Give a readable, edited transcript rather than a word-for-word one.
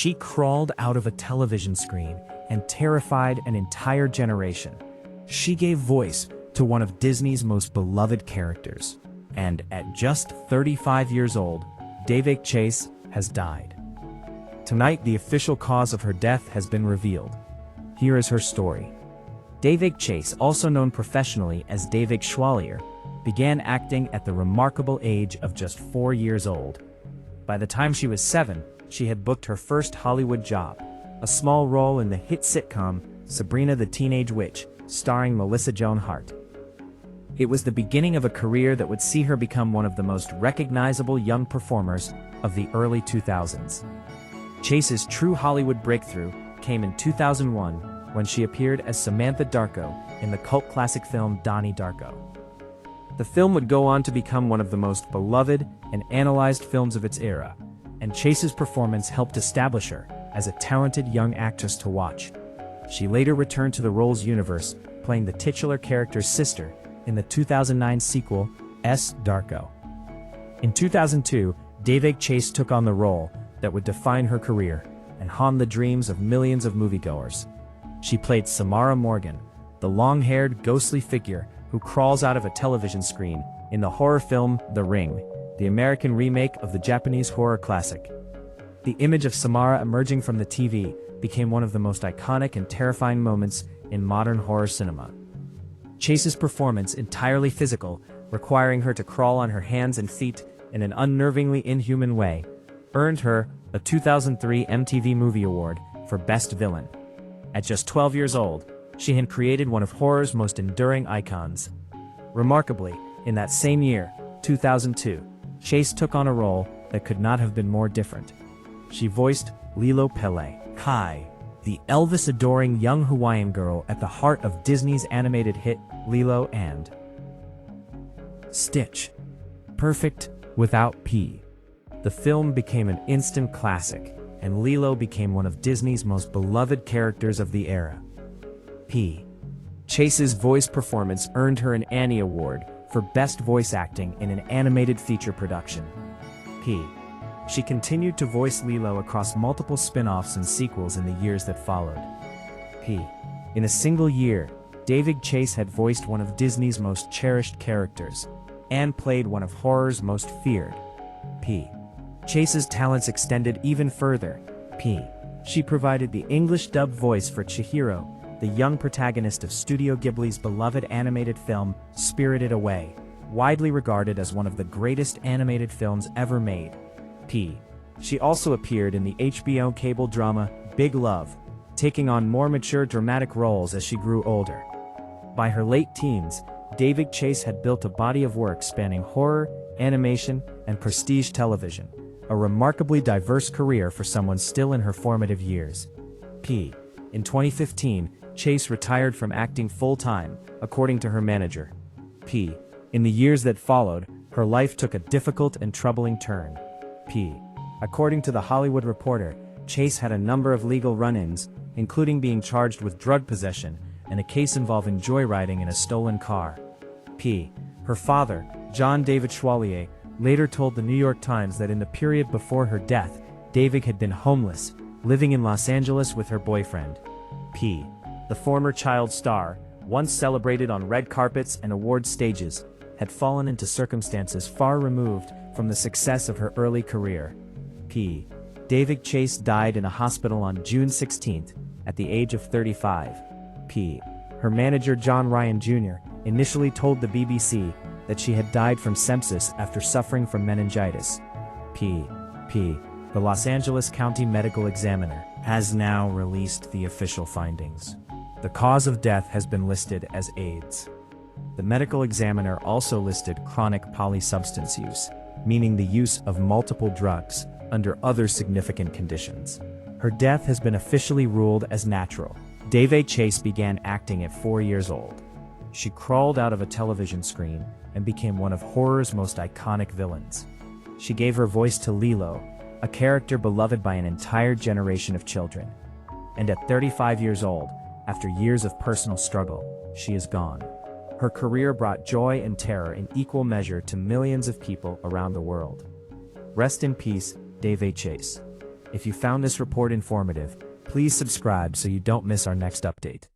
She crawled out of a television screen and terrified an entire generation. She gave voice to one of Disney's most beloved characters. And at just 35 years old, Daveigh Chase has died. Tonight, the official cause of her death has been revealed. Here is her story. Daveigh Chase, also known professionally as David Schwallier, began acting at the remarkable age of just 4 years old. By the time she was 7, she had booked her first Hollywood job, a small role in the hit sitcom Sabrina the Teenage Witch, starring Melissa Joan Hart. It was the beginning of a career that would see her become one of the most recognizable young performers of the early 2000s. Chase's true Hollywood breakthrough came in 2001 when she appeared as Samantha Darko in the cult classic film Donnie Darko. The film would go on to become one of the most beloved and analyzed films of its era, and Chase's performance helped establish her as a talented young actress to watch. She later returned to the role's universe, playing the titular character's sister in the 2009 sequel, S. Darko. In 2002, Daveigh Chase took on the role that would define her career and haunt the dreams of millions of moviegoers. She played Samara Morgan, the long-haired, ghostly figure who crawls out of a television screen in the horror film The Ring, the American remake of the Japanese horror classic. The image of Samara emerging from the TV became one of the most iconic and terrifying moments in modern horror cinema. Chase's performance, entirely physical, requiring her to crawl on her hands and feet in an unnervingly inhuman way, earned her a 2003 MTV Movie Award for Best Villain. At just 12 years old, she had created one of horror's most enduring icons. Remarkably, in that same year, 2002, Chase took on a role that could not have been more different. She voiced Lilo Kai, the Elvis-adoring young Hawaiian girl at the heart of Disney's animated hit Lilo and Stitch. Perfect without P. The film became an instant classic, and Lilo became one of Disney's most beloved characters of the era. P. Chase's voice performance earned her an Annie Award for Best Voice Acting in an Animated Feature Production. P. She continued to voice Lilo across multiple spin-offs and sequels in the years that followed. P. In a single year, Daveigh Chase had voiced one of Disney's most cherished characters, and played one of horror's most feared. P. Chase's talents extended even further. P. She provided the English-dubbed voice for Chihiro, the young protagonist of Studio Ghibli's beloved animated film Spirited Away, widely regarded as one of the greatest animated films ever made. P. She also appeared in the HBO cable drama Big Love, taking on more mature dramatic roles as she grew older. By her late teens, Daveigh Chase had built a body of work spanning horror, animation, and prestige television, a remarkably diverse career for someone still in her formative years. P. In 2015, Chase retired from acting full-time, according to her manager. P. In the years that followed, her life took a difficult and troubling turn. P. According to The Hollywood Reporter, Chase had a number of legal run-ins, including being charged with drug possession and a case involving joyriding in a stolen car. P. Her father, John David Schwallier, later told the New York Times that in the period before her death, Daveigh had been homeless, living in Los Angeles with her boyfriend. P. The former child star, once celebrated on red carpets and award stages, had fallen into circumstances far removed from the success of her early career. P. Daveigh Chase died in a hospital on June 16 at the age of 35. P. Her manager John Ryan Jr. initially told the BBC that she had died from sepsis after suffering from meningitis. P. The Los Angeles County Medical Examiner has now released the official findings. The cause of death has been listed as AIDS. The medical examiner also listed chronic polysubstance use, meaning the use of multiple drugs under other significant conditions. Her death has been officially ruled as natural. Daveigh Chase began acting at 4 years old. She crawled out of a television screen and became one of horror's most iconic villains. She gave her voice to Lilo, a character beloved by an entire generation of children. And at 35 years old, after years of personal struggle, she is gone. Her career brought joy and terror in equal measure to millions of people around the world. Rest in peace, Daveigh Chase. If you found this report informative, please subscribe so you don't miss our next update.